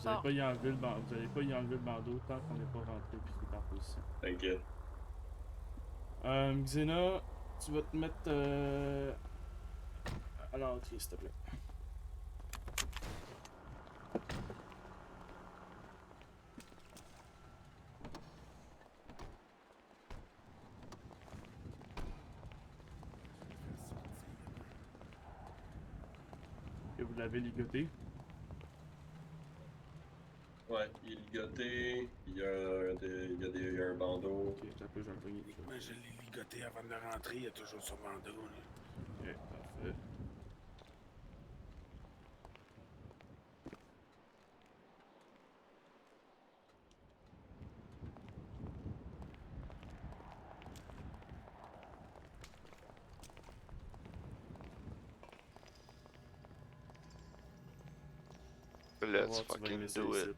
Vous allez pas y enlever le bandeau, vous allez pas y enlever le bandeau tant qu'on n'est pas rentré puis qu'il est en position. T'inquiète. Xena, tu vas te mettre à l'entrée, s'il te plaît. Et vous l'avez ligoté? Ouais, il est ligoté, il y a, il y a un bandeau. Ok, t'as peu, j'ai un peu. Moi, je l'ai ligoté avant de rentrer, il y a toujours son bandeau. Là. Ok, parfait. Let's Tu vas fucking aimer ça do ici. it.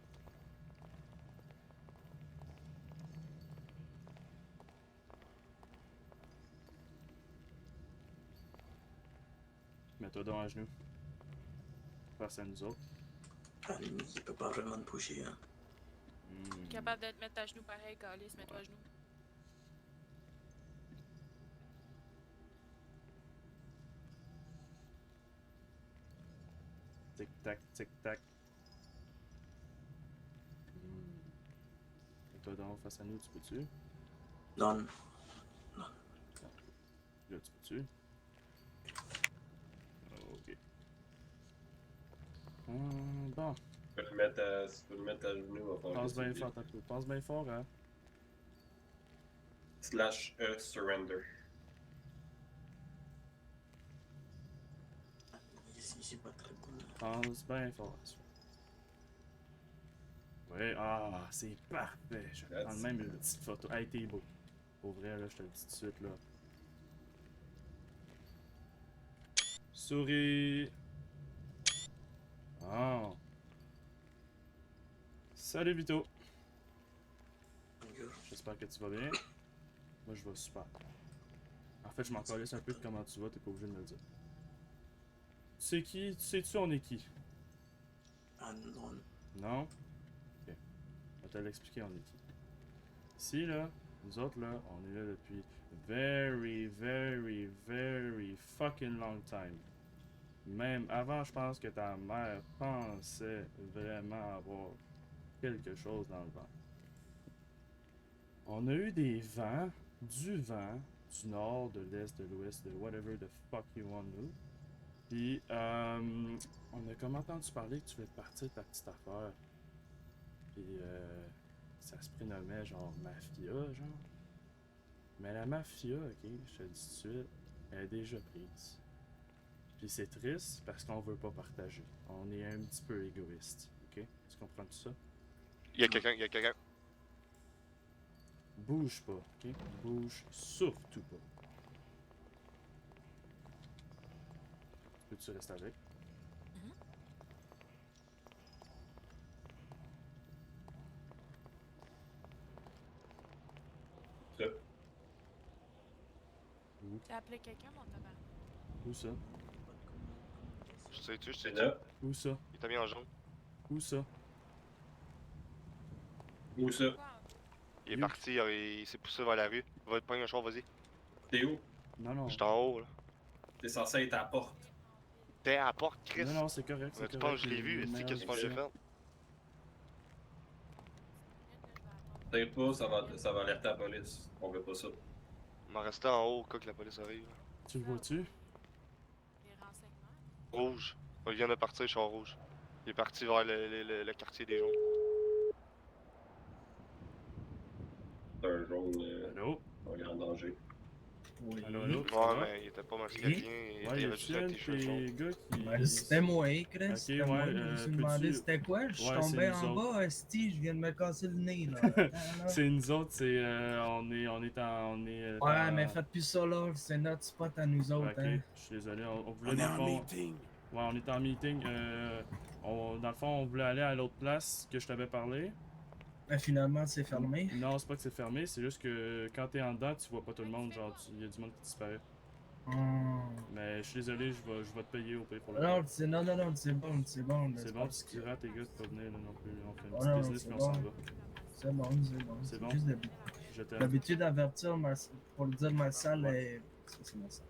Mets-toi devant à genoux. Face à nous autres. À la limite, il peut pas vraiment te pusher, hein. Capable de te mettre à genoux pareil, Calis, mets-toi à genoux. Tic-tac, tic-tac. Mets-toi devant face à nous, tu peux-tu? Non. Là, tu peux-tu? Ok. Bon. Si tu peux le mettre à genoux, il va falloir Pense que tu bien le fort, t'as peu. Pense bien fort, hein? Slash E surrender. Ici, c'est pas très cool. Pense bien fort. Ouais, ah, c'est parfait. Je vais prendre même une petite photo. Hey, t'es beau. Pour vrai, là, je te le dis tout de suite, là. Souris. Oh. Salut, Vito. J'espère que tu vas bien. Moi, je vais super. En fait, je m'en calisse un peu de comment tu vas, t'es pas obligé de me le dire. Tu sais qui? Tu sais-tu on est qui? Ah non. Non? Ok. Je vais te l'expliquer, on est qui. Ici, là, nous autres, là, on est là depuis very, very, very fucking long time. Même avant, je pense que ta mère pensait vraiment avoir quelque chose dans le vent. On a eu des vents, du nord, de l'est, de l'ouest, de whatever the fuck you want to. Puis, on a comme entendu parler que tu voulais partir ta petite affaire. Puis, ça se prénommait genre Mafia, genre. Mais la Mafia, ok, je te le dis tout de suite, elle est déjà prise. Puis c'est triste parce qu'on veut pas partager. On est un petit peu égoïste, ok? Tu comprends tout ça? Y'a quelqu'un, y'a quelqu'un. Bouge pas, ok? Bouge surtout pas. Peux-tu rester avec? T'as appelé quelqu'un, mon tabac? Où ça? Je sais-tu, je sais-tu. là. Où ça? Il t'a mis en jaune. Où ça? Où ça? Il est parti, il s'est poussé vers la rue. Va te prendre un char, vas-y. T'es où? Non, non. J'étais en haut, là. T'es censé être à la porte. T'es à la porte, Chris. Non, non, c'est correct, c'est Tu correct. penses que je l'ai vu? Est-ce que tu penses que j'ai fait? T'es pas, ça va alerter la police. On veut pas ça. Il m'en restait en haut au cas que la police arrive. Tu le vois-tu? Les renseignements? Rouge. Il vient de partir, char rouge. Il est parti vers le quartier des jaunes. C'est un jaune Allô? en grand danger. Oui. Allô, allô? Ouais, mais il était pas masqué Oui. rien. Ouais, Il y avait a-tu juste un un de t-shirt tes jaune. gars qui... Ben, c'était moi, Chris. Ok, C'était ouais, moi. Je me suis demandé peux-tu- c'était quoi. Je suis Ouais, tombé c'est en nous bas, esti, je viens de me casser le nez, là. C'est nous autres, c'est... on est en... On est, Ouais, mais faites plus ça, là. C'est notre spot à nous autres, Ok, hein. je suis désolé, on voulait On est dans le en fond... meeting. Ouais, on est en meeting. Dans le fond, on voulait aller à l'autre place que je t'avais parlé. Ben, finalement, c'est fermé. Non, c'est pas que c'est fermé, c'est juste que quand t'es en dedans, tu vois pas tout le monde, genre, il y a du monde qui disparaît. Mais je suis désolé, je vais te payer au pire pour le Non, non, c'est bon, c'est bon. C'est bon, tu diras à tes gars de pas venir là non plus. On fait une Oh petite non, business c'est puis on bon. s'en va. C'est bon, c'est bon. C'est bon. Juste Je t'aime. d'habitude d'avertir pour le dire ma salle est. C'est ma salle.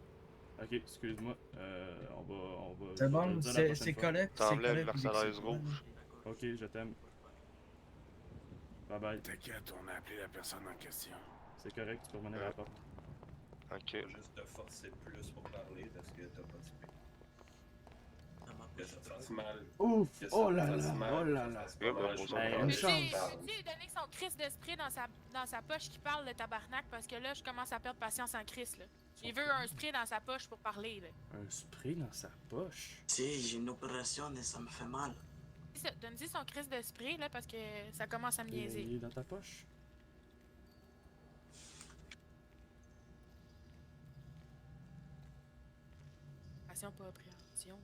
Ok, excuse-moi. On va. C'est je vais te bon, le dire la prochaine c'est fois. correct. C'est T'enlèves correct. Mercedes c'est rouge. Ok, je t'aime. Bye bye. T'inquiète, on a appelé la personne en question. C'est correct, tu peux revenir à la porte. Ok. Faut juste te forcer plus pour parler parce que t'as pas d'esprit. Ça m'a Que ça te fasse mal. Ouf! Que ça Oh te là fasse là! mal, Oh que là ça là! fasse Ouais, pas ben, mal, on je s'en m'en Hey, vais. une Peux-tu chance. lui donner son crise d'esprit dans sa poche qui parle de tabarnak parce que là, je commence à perdre patience en crise, là. Il veut un spray dans sa poche pour parler, là. Un spray dans sa poche? Si, j'ai une opération et ça me fait mal. Donne-lui son crise de spray, là, parce que ça commence à me niaiser. Il est dans ta poche? Passion, pas appréhension.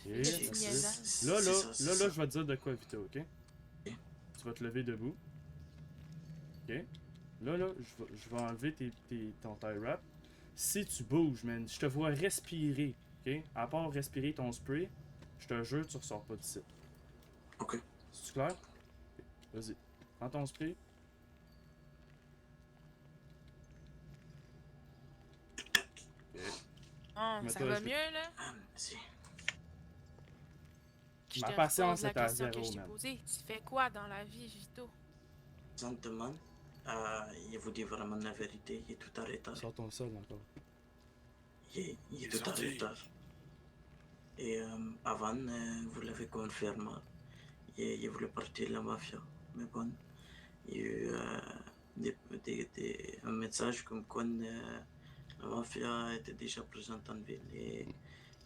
Ok, C'est ok. niaisant. Là, C'est ça, c'est ça. je vais te dire de quoi, Vito, ok? Ok. Tu vas te lever debout. Ok? Là, je vais enlever ton tie wrap. Si tu bouges, man, je te vois respirer, ok? À part respirer ton spray, je te jure, tu ressors pas d'ici. Ok. C'est-tu clair? Ok, vas-y. Prends ton spray. Ok. Oh, Mais ça toi, va je- mieux, là? Ah, merci. Je Ma te patience repose la est à question que zéro, je t'ai man. posée. Tu fais quoi dans la vie, Vito? Présentement, il vous dit vraiment la vérité, il est tout à retard. Sors ton sol encore. Il est est tout à sorti. retard. Et avant, vous l'avez confirmé, il voulait partir de la mafia. Mais bon, il y a eu un message comme quoi la mafia était déjà présente en ville. Et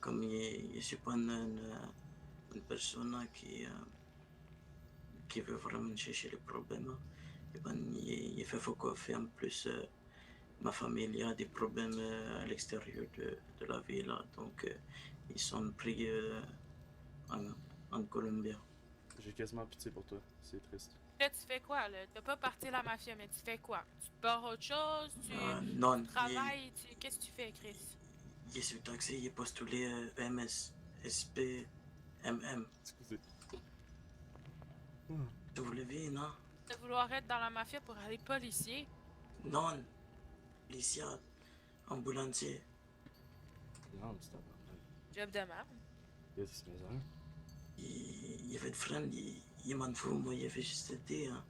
comme il n'est pas une personne qui veut vraiment chercher les problèmes, et ben, il fait focus. En plus, ma famille a des problèmes à l'extérieur de la ville, donc ils sont pris en Colombie. J'ai quasiment pitié pour toi. C'est triste. Là, tu fais quoi, là? T'as pas parti la mafia, mais tu fais quoi? Tu te barres autre chose? Non, Tu travailles? Qu'est-ce que tu fais, Chris? il est sur taxi, il est postulé EMS, SP, MM. Excusez. Tu vous l'avez, non? De vouloir être dans la mafia pour aller policier? Non, policier, ambulancier. Non, mais c'est un bordel. Job de merde. Qu'est-ce que c'est ça? Il y avait de frères, il m'en fout, moi, il avait juste été. Hein.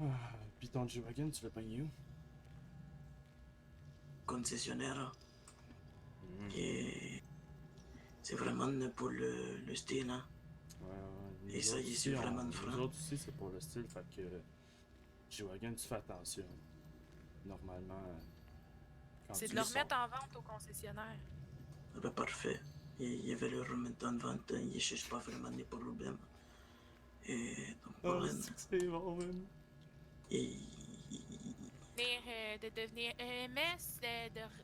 Ah, pis ton G-Wagon, tu l'as pogné où? Concessionnaire. Hein. Hmm. Et c'est vraiment pour le style. Hein. Ouais, Et nous ça, autres il ici, est vraiment nous franc. autres aussi, c'est pour le style, fait que G-Wagon, tu fais attention. Normalement, quand C'est tu de le sors- remettre en vente au concessionnaire. Ah ben, parfait. Il va le remettre en vente, hein. Il ne cherche pas vraiment des problèmes. Et donc, Oh, voilà. c'est bon, man. Et De devenir EMS, tu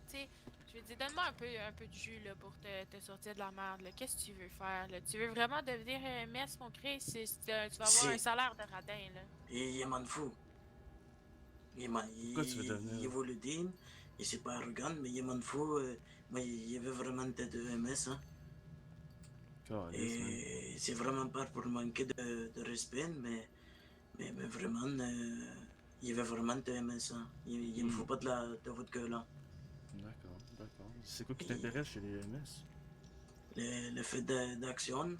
sais, je veux dire, donne-moi un peu de jus, là, pour te sortir de la merde, là. Qu'est-ce que tu veux faire, là? Tu veux vraiment devenir EMS, mon Chris? Tu vas avoir Si. un salaire de radin, là. il m'en fout. Pourquoi tu veux devenir? Il vous le dit, il c'est pas arrogant, mais il m'en fout. Moi, il veut vraiment tête de EMS. Hein. Calisse, man. Et c'est vraiment pas pour manquer de respect, mais vraiment, il veut vraiment te MS. Hein. Il ne faut pas de votre gueule. Hein. D'accord, d'accord. C'est quoi qui t'intéresse chez les MS? Le fait d'action,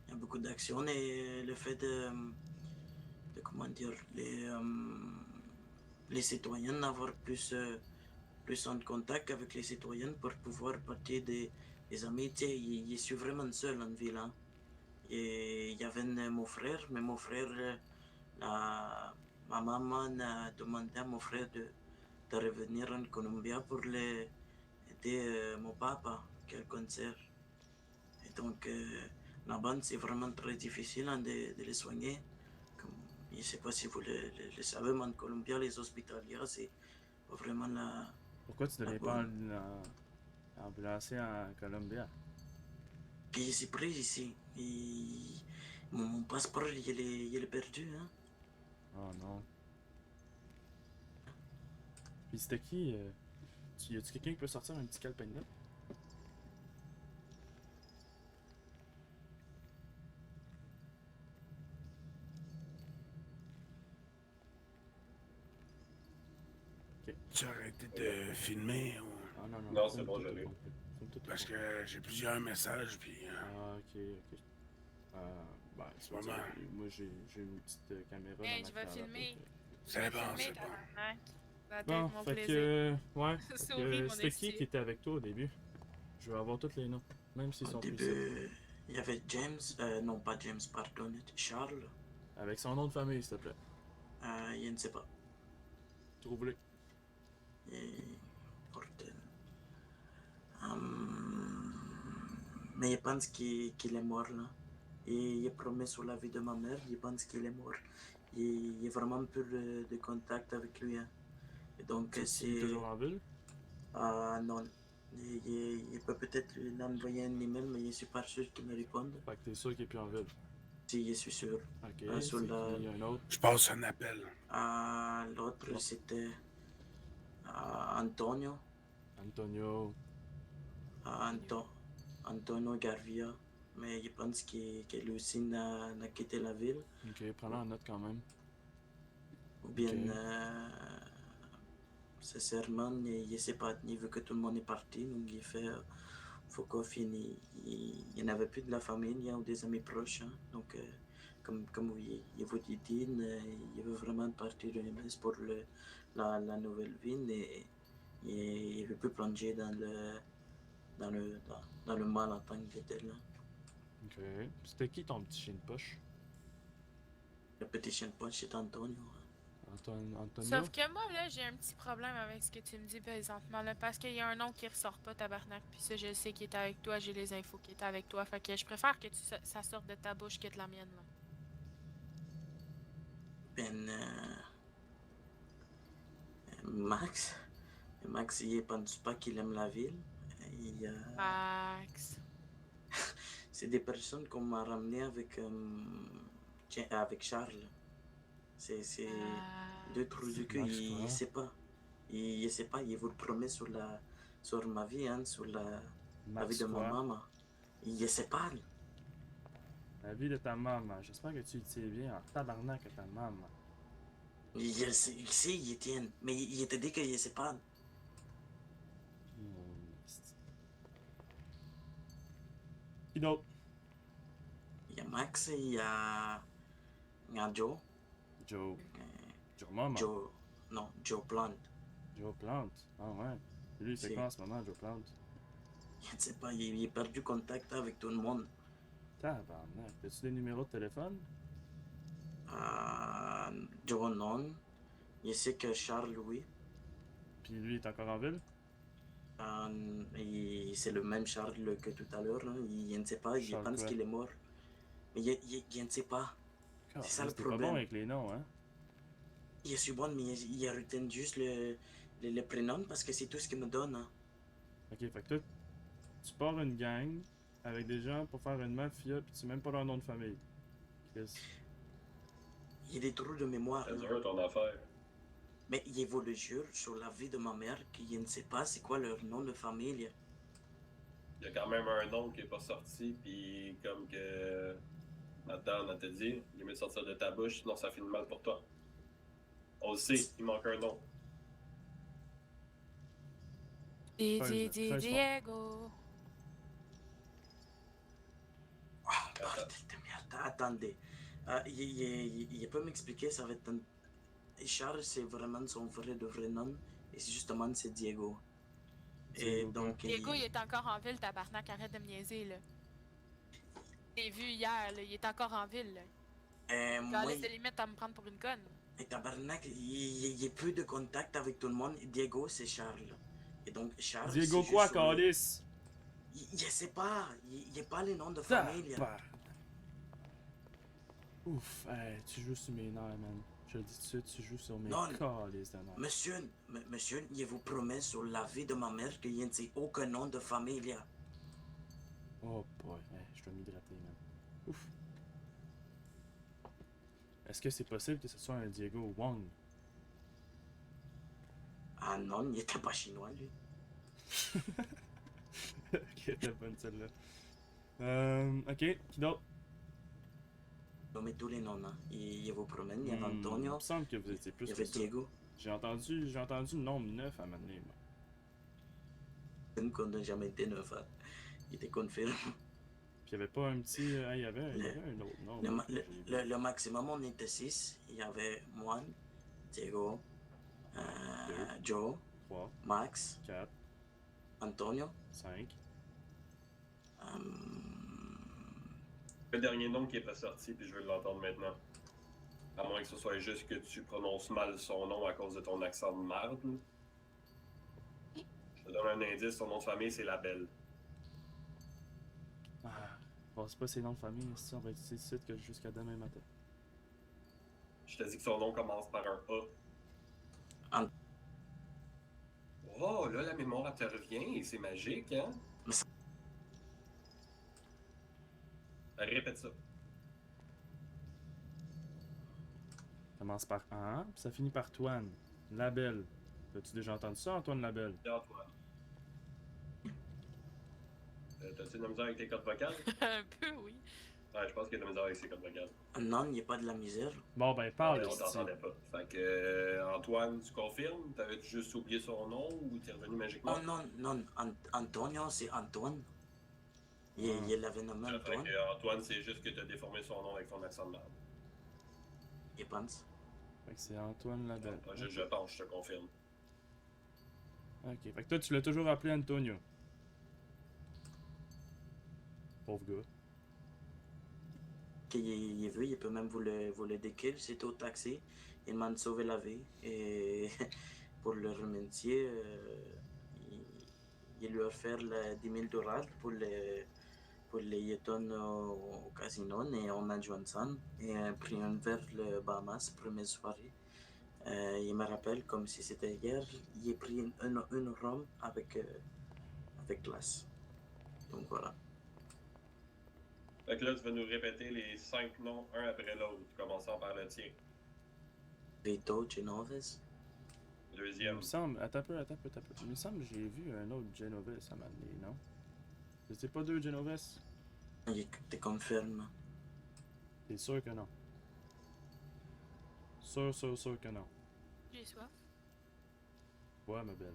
il y a beaucoup d'action, et le fait de comment dire, les citoyens avoir plus en contact avec les citoyens pour pouvoir partir des amitiés. Je suis vraiment seul en ville. Hein. Et il y avait mon frère, mais mon frère, ma maman a demandé à mon frère de revenir en Colombie pour aider mon papa qui a le cancer. Et donc, là-bas, c'est vraiment très difficile hein, de les soigner. Comme, je ne sais pas si vous le savez, mais en Colombie, les hospitaliers, c'est pas vraiment la... Pourquoi tu n'avais pas ambulancier en Colombie? Puis c'est pris ici. Et mon passeport, il est perdu. Hein. Oh non. Puis c'était qui y a-tu quelqu'un qui peut sortir un petit calepin de notes? Tu as arrêté de filmer ou... Ah non, non, Non, c'est filme bon, tout au j'arrive. complet. Filme tout au Parce complet. que j'ai plusieurs messages, puis... Ah, ok, ok. Ben, c'est pas Maman. ça. Moi, j'ai une petite caméra Hey, dans je ma vais cravate, filmer. donc, c'est bon, Filmer, c'est bon. tabarnak. Ça va Bon, être mon fait plaisir. que... Ouais, fait Souris, que mon c'était esti. qui était avec toi au début? Je veux avoir tous les noms, même s'ils Au sont plus ici. début, il y avait James, non pas James, pardon, Charles. Avec son nom de famille, s'il te plaît. Je ne sais pas. Trouve-les. Et... bordel. Mais je pense qu'il est mort là. Et il promet sur la vie de ma mère, je pense qu'il est mort. Il y a vraiment peu de contact avec lui. Hein. Et donc Tu es c'est... toujours en ville? non. Il peut peut-être lui envoyer un email, mais je suis pas sûr qu'il me réponde. Fait que t'es sûr qu'il est plus en ville. Si, je suis sûr. Ok, sur c'est la- qui un autre? Je passe un appel. L'autre, c'était Antonio. Antonio. Antonio Garvia. Mais je pense que lui aussi n'a quitté la ville. Ok, prends-le en note quand même. Ou bien, Ok. sincèrement, je ne sais pas, il veut que tout le monde est parti, donc il fait Foucault, il n'y en avait plus de la famille ou des amis proches. Hein. Donc, comme il vous dit, il veut vraiment partir de MS pour la nouvelle ville et il ne veut plus plonger dans le mal en tant que tel. Hein. Ok. C'était qui ton petit chien de poche? Le petit chien de poche, c'est Antonio. Hein. Antonio? Sauf que moi, là, j'ai un petit problème avec ce que tu me dis présentement, là, parce qu'il y a un nom qui ressort pas, tabarnak, puis ça, je sais qu'il est avec toi, j'ai les infos qui est avec toi, fait que je préfère que ça sorte de ta bouche que de la mienne, là. Ben, Max, il ne pense pas qu'il aime la ville. Il, Max. c'est des personnes qu'on m'a ramené avec Charles. C'est deux trous du cul, Max il quoi? ne sait pas. Il ne sait pas, il vous le promet sur ma vie, hein, sur la vie Max de ma quoi? maman. Il ne sait pas. La vie de ta maman. J'espère que tu le tiens bien en tabarnak à ta maman. Il sait, il tient, mais il te dit qu'il ne sait pas. Qui d'autre? Il y a Max, il y a Joe. Joe. Joe Mama. Joe Plante. Joe Plante. Ah ouais. Lui, c'est C'est- quoi en ce moment, Joe Plante? Je ne sais pas, il a perdu contact avec tout le monde. Tabarnak. As-tu des numéros de téléphone? Joe non. Je sais que Charles, oui. Puis lui, il est encore en ville? C'est le même Charles que tout à l'heure. Hein. Il ne sait pas, il Charles pense quoi? qu'il est mort. Mais il ne sait pas. C'est ça le T'es pas problème. bon avec les noms, hein? Je suis bon, mais il retient juste le prénom parce que c'est tout ce qu'il me donne. Hein. Ok, fait que toi, tu pars une gang avec des gens pour faire une mafia, puis tu sais même pas leur nom de famille. Chris. Il y a des trous de mémoire. C'est Hein. dur ton affaire. Mais il vous le jure sur la vie de ma mère qu'il ne sait pas c'est quoi leur nom de famille. Il y a quand même un nom qui est pas sorti, puis comme que. Attends, on t'a dit, il est mieux de sortir de ta bouche, sinon ça finit mal pour toi. On le sait, il manque un nom. Diego. Bordel de merde, attendez. Il peut m'expliquer, ça va être un... Charles, c'est vraiment son vrai nom, et justement, c'est Diego. Et Diego donc, Diego, il est encore en ville, tabarnak, arrête de me niaiser, là. J'ai vu hier, là, il est encore en ville, là. moi, J'en laisse des limites à me prendre pour une conne. et tabarnak, il n'y a plus de contact avec tout le monde. Diego, c'est Charles. Et donc, Charles, Diego c'est quoi, juste son- Calice? Il ne sait pas, il n'y a pas les noms de famille. Tabarnak. Ouf, hey, tu joues sur mes nerfs, man. Je le dis tout de suite, tu joues sur mes Non. calices de nerfs. Monsieur, je vous promets sur la vie de ma mère qu'il n'y a aucun nom de famille. Oh boy, hey, je dois m'hydrater, man. Ouf. Est-ce que c'est possible que ce soit un Diego Wong? Ah non, il était pas chinois, lui. Ok, t'es bonne celle-là. Ok, qui d'autre? Nommez tous les noms, hein. Il vous promène, il y avait Il Antonio, me semble que vous étiez il plus y que avait ça. Diego. J'ai entendu le nombre 9 à un moment donné, moi. Même qu'on n'a jamais été neuf, hein. Il était confirmé. Puis il y avait pas un petit. Il y avait un autre nombre Le, ma- que j'ai vu. le maximum, on était 6. Il y avait moi, Diego, Deux, Joe, 3, Max, 4, Antonio. 5. euh, Le dernier nom qui est pas sorti, puis je veux l'entendre maintenant. À moins que ce soit juste que tu prononces mal son nom à cause de ton accent de merde. là. Je te donne un indice, son nom de famille, c'est La Belle. Ah, bon, c'est pas ses noms de famille, ça, on va utiliser ce site que jusqu'à demain matin. Je te dis que son nom commence par un A. Ant- Oh, là, la mémoire, elle te revient et c'est magique, hein? Mais ça- Répète ça. Ça commence par An, puis ça finit par Toine. Labelle. As-tu déjà entendu ça, Antoine Labelle? Et Antoine. T'as-tu de la misère avec tes codes vocales? Un peu, oui. Ouais, je pense qu'il y a de la misère avec ses codes vocales. Non, il n'y a pas de la misère. Bon, ben, Ah, parle, mais on esti. t'entendait pas. Fait que, Antoine, tu confirmes? T'avais juste oublié son nom ou t'es revenu magiquement? Oh non, non, Antonio, c'est Antoine. Il l'avait nommé Fait Antoine, que Antoine, c'est juste que t'as déformé son nom avec ton accent de merde. je pense. Fait que c'est Antoine Labelle. Je pense, je te confirme. Ok, fait que toi, tu l'as toujours appelé Antonio. Pauvre gars. Il veut, il peut même vous le décrire, c'est au taxi. Il m'a sauvé la vie. Et pour le remercier, il lui a offert 10 000 dollars pour les yétons au casino. Et on a joué ensemble. Et pris un verre le Bahamas, première soirée. Il me rappelle comme si c'était hier. Il a pris une rhum avec glace. Donc voilà. Fait que là, tu vas nous répéter les 5 noms, un après l'autre, commençant par le tien. Vito Genoves. Il Deuxième. me semble. Attends un peu. Il me semble que j'ai vu un autre Genoves à ma donné, non? C'était pas deux Genoves? Il te confirme. T'es sûr que non? Sûr que non. J'ai soif. Ouais, ma belle.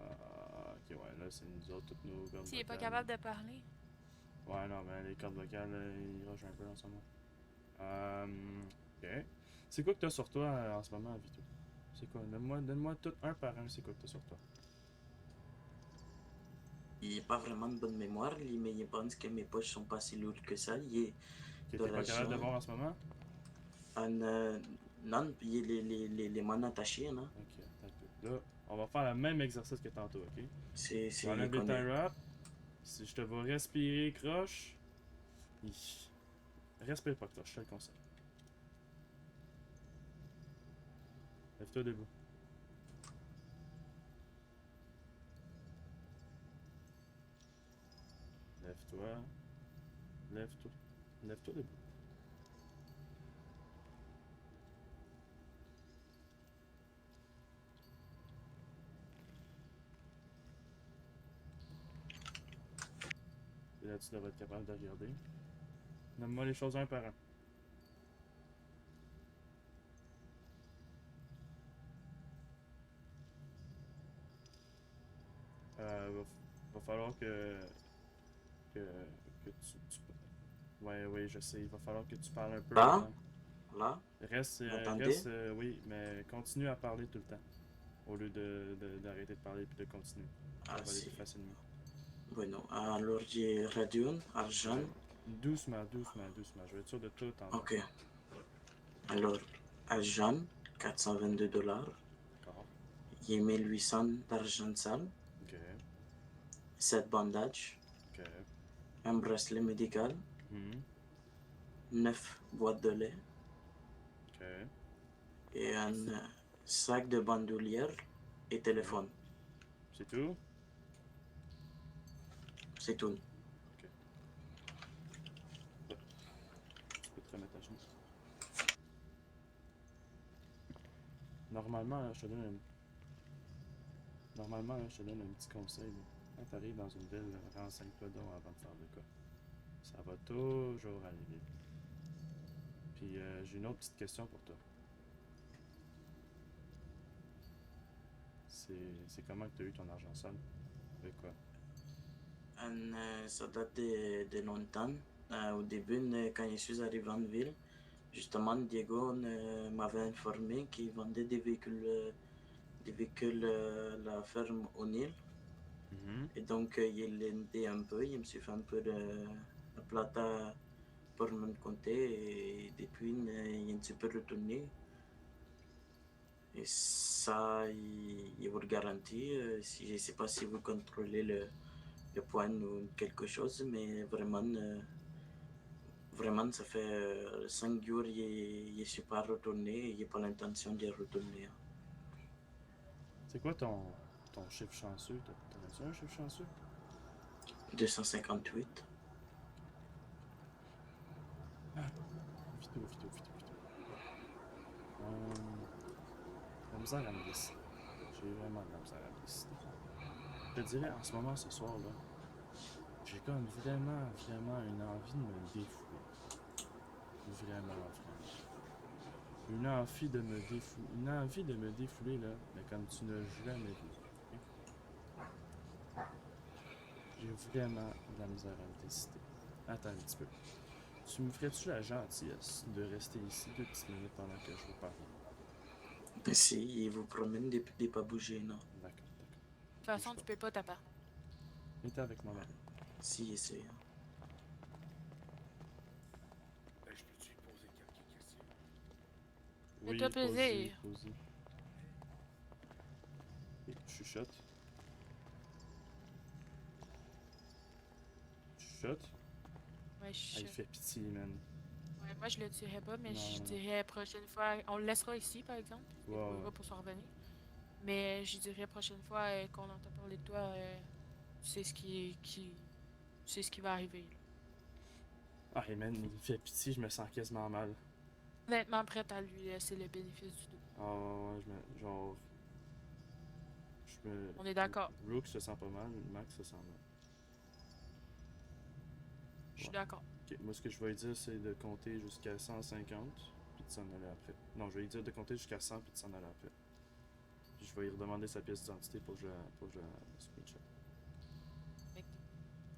Ok, ouais, là, c'est nous autres, toutes nos cordes S'il est pas vocales. capable de parler. Ouais, non, mais les cordes vocales, ils rushent un peu en ce moment. Ok. C'est quoi que t'as sur toi en ce moment, Vito? C'est quoi? Donne-moi tout un par un, c'est quoi que t'as sur toi? Il n'a pas vraiment de bonne mémoire, lui, mais il pense que mes poches sont pas si lourdes que ça. Il est Que de t'es pas capable de l'argent. voir en ce moment? Non, il est les mains attachées, non? Ok, attends un peu. Là, on va faire le même exercice que tantôt, ok? C'est Tu vas enlever qu'on ta est- wrap. Si je te vois respirer, croche. Hi. Respire pas, croche, je te le conseille. Lève-toi debout. Lève-toi. Lève-toi. Lève-toi debout. Et là, tu devrais être capable de regarder. Nomme-moi les choses un par un. Va falloir que, que ouais, je sais. Il va falloir que tu parles un peu. Là? Là? Reste, M'entendez? oui, mais continue à parler tout le temps. Au lieu d'arrêter de parler puis de continuer. Ça Ah, va aller si. plus facilement. Bueno, alors j'ai Radion, argent. Doucement. Je vais être sûr de tout entendre. Ok. Alors, argent, 422 dollars. D'accord. Il y a 1800 d'argent sale. Ok. 7 bandages. Ok. Un bracelet médical. Mhm. 9 boîtes de lait. Ok. Et un sac de bandoulière et téléphone. C'est tout? C'est tout. Tu peux te remettre à genoux. Normalement, là, je te donne Normalement, là, je te donne un petit conseil. Là. Quand t'arrives dans une ville, renseigne-toi donc avant de faire de quoi. Ça va toujours aller vite. Puis j'ai une autre petite question pour toi. C'est comment que tu as eu ton argent sale? Avec quoi? Ça date de longtemps. Au début, quand je suis arrivé en ville, justement, Diego m'avait informé qu'il vendait des véhicules à la ferme O'Neill. Et donc, il l'aidait un peu. Il me suis fait un peu de plata pour mon compte. Et depuis, il ne s'est pas retourné. Et ça, il vous le garantit. Si, je ne sais pas si vous contrôlez le point ou quelque chose, mais vraiment, vraiment ça fait 5 jours qu'il ne suis pas retourné. Il n'a pas l'intention de retourner. C'est quoi ton chiffre chanceux? T'as un chiffre chanceux? 258. Vito. La misère à me décider. J'ai vraiment de la misère à me décider. Je te dirais, en ce moment, ce soir-là, j'ai comme vraiment une envie de me défouler. Vraiment. Une envie de me défouler. Une envie de me défouler, là, mais comme tu n'as jamais vu. Ok? J'ai vraiment de la misère à me décider. Attends un petit peu. Tu me ferais-tu la gentillesse de rester ici 2 petites minutes pendant que je vous parle? Mais si, il vous promène de ne pas bouger, non? D'accord. De toute façon, tu peux pas t'appart. Viens avec mon mari. Si, essaye. Ben, je peux-tu lui poser quelques questions? Fais-toi plaisir. Posez. Ok, chuchote. Chuchote. Ouais, Ah, il fait pitié, man. Ouais, moi, je le tuerais pas, mais Non, je non. dirais prochaine fois. On le laissera ici, par exemple. Il Ouais, débrouillera ouais. pour s'en revenir. Mais je dirais prochaine fois qu'on entend parler de toi, c'est ce c'est ce qui va arriver. Là. Ah, hey, man, il fait pitié, je me sens quasiment mal. Honnêtement, prête à lui laisser le bénéfice du doute. Ah, ouais, genre. On est d'accord. Rook se sent pas mal, Max se sent mal. Je suis Ouais. d'accord. Ok, moi, ce que je vais lui dire, c'est de compter jusqu'à 150, puis de s'en aller après. Non, je vais lui dire de compter jusqu'à 100, puis de s'en aller après. Puis je vais lui redemander sa pièce d'identité pour que je la screenshot.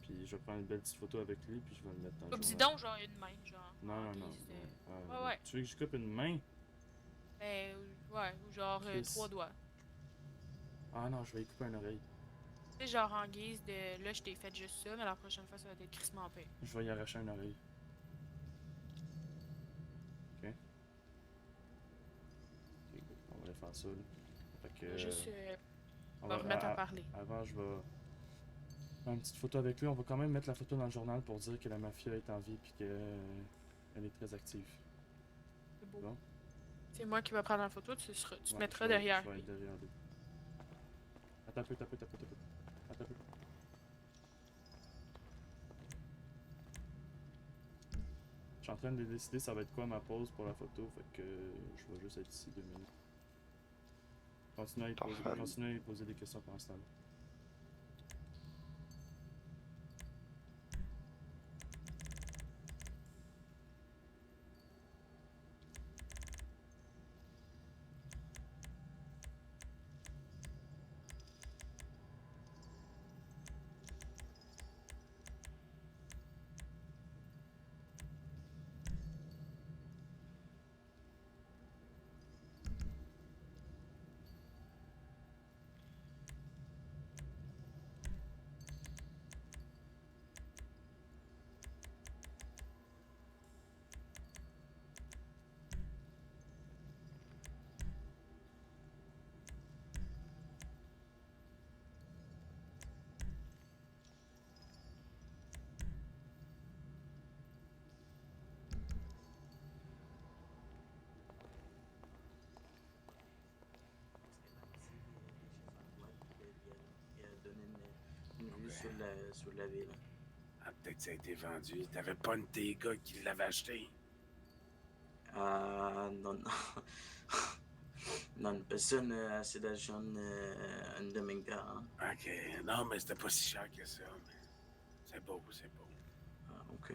Puis je vais prendre une belle petite photo avec lui, puis je vais le mettre dans le Dis journal. donc, genre une main, genre. Non. guise de- Ouais. Ouais. Tu veux que je coupe une main? Ben, ouais, ou genre Chris. 3 doigts. Ah non, je vais y couper une oreille. Tu sais, genre en guise de là, je t'ai fait juste ça, mais la prochaine fois, ça va être crissement pire. Je vais y arracher une oreille. Ok. Ok, good. On va aller faire ça, là. Fait que... Juste on va remettre à parler. Avant, je vais faire une petite photo avec lui. On va quand même mettre la photo dans le journal pour dire que la mafia est en vie puis qu'elle est très active. C'est beau. Bon? C'est moi qui vais prendre la photo, tu te Ouais, mettras je vais- derrière Je vais lui. être derrière lui. Attends un peu. Attends un peu. Je suis en train de décider ça va être quoi ma pause pour la photo, fait que je vais juste être ici 2 minutes. Continuez à lui poser des questions pendant ce temps-là. Il a donné une vue sur la ville. Ah, peut-être que ça a été vendu. T'avais pas un de tes gars qui l'avait acheté. Ah, non. Non, personne n'a assez d'argent en Dominga. Hein? Ok, non, mais c'était pas si cher que ça. Mais... C'est beau, c'est beau. Ah, ok.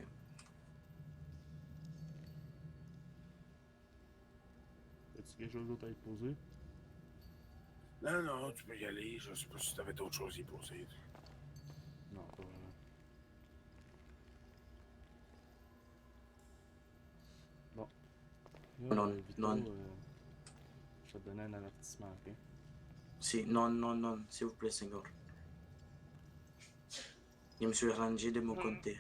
As-tu quelque chose d'autre à y poser? Non, non, tu peux y aller. Je sais pas si t'avais d'autres choses à y poser. Non, pas vraiment. Bon. Là, Non, Vito, non. je vais te donner un avertissement, ok? Si, non, non, non, s'il vous plaît, Seigneur. Je me suis rangé de mon côté.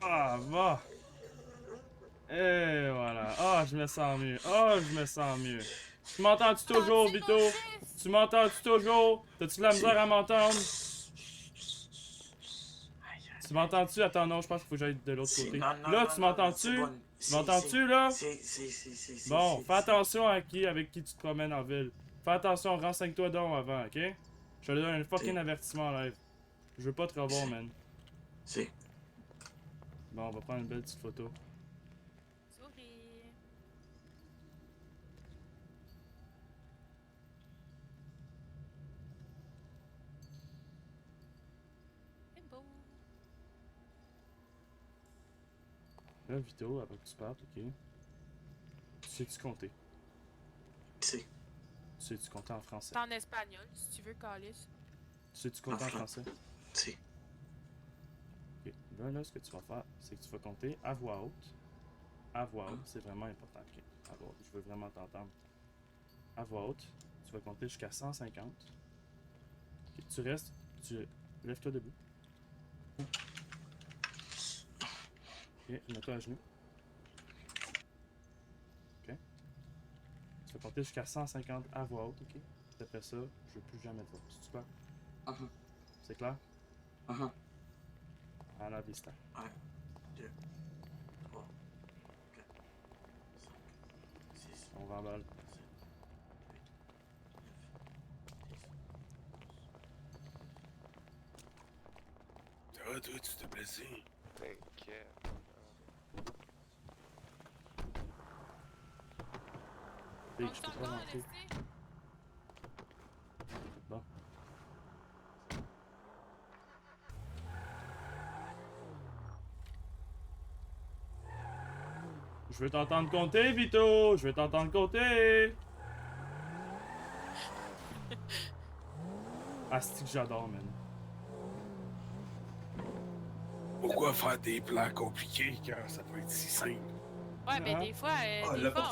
Ah, va! Et voilà. Ah, je me sens mieux. Ah, je me sens mieux. Tu m'entends-tu toujours, T'entends-tu, Vito? mon fils? Tu m'entends-tu toujours? T'as-tu de la misère à m'entendre? Tu m'entends-tu? Attends, non, je pense qu'il faut que j'aille de l'autre Si, côté. non, non, Là, non, tu non, m'entends-tu? c'est bon. Tu Si, m'entends-tu, là? Si. Bon, si, fais attention à qui, avec qui tu te promènes en ville. Fais attention, renseigne-toi donc avant, ok? Je te donne un fucking Si. avertissement en live. Je veux pas te revoir, man. Si. Bon, on va prendre une belle petite photo. Souris. C'est beau. Là, Vito, avant que tu partes, ok? Sais-tu compter? Si. Sais-tu compter en français? C'est en espagnol, si tu veux, Calis. Sais-tu compter en En français? Si. Ok. Là, ce que tu vas faire, c'est que tu vas compter à voix haute. À voix haute, c'est vraiment important. Ok. À voix haute, je veux vraiment t'entendre. À voix haute, tu vas compter jusqu'à 150. Ok. Tu restes, tu lèves-toi debout. Ok, mets-toi à genoux. Ok. Tu vas compter jusqu'à 150 à voix haute, ok? Puis après ça, je veux plus jamais te voir. C'est clair? Uh-huh. C'est clair? Uh-huh. À la vista. 1, 2, 3, 4, 5, 6, On va en balle. 7, 8, 9, 10. Ça va, toi, tu t'es blessé? T'inquiète. Big, On je s'en peux pas va, rentrer. laissez. Bon. Je veux t'entendre compter, Vito! Je veux t'entendre compter! Asti que j'adore, man. Pourquoi faire des plans compliqués quand ça peut être si simple? Ouais, mais Ah. des fois, Ah, des là, fois,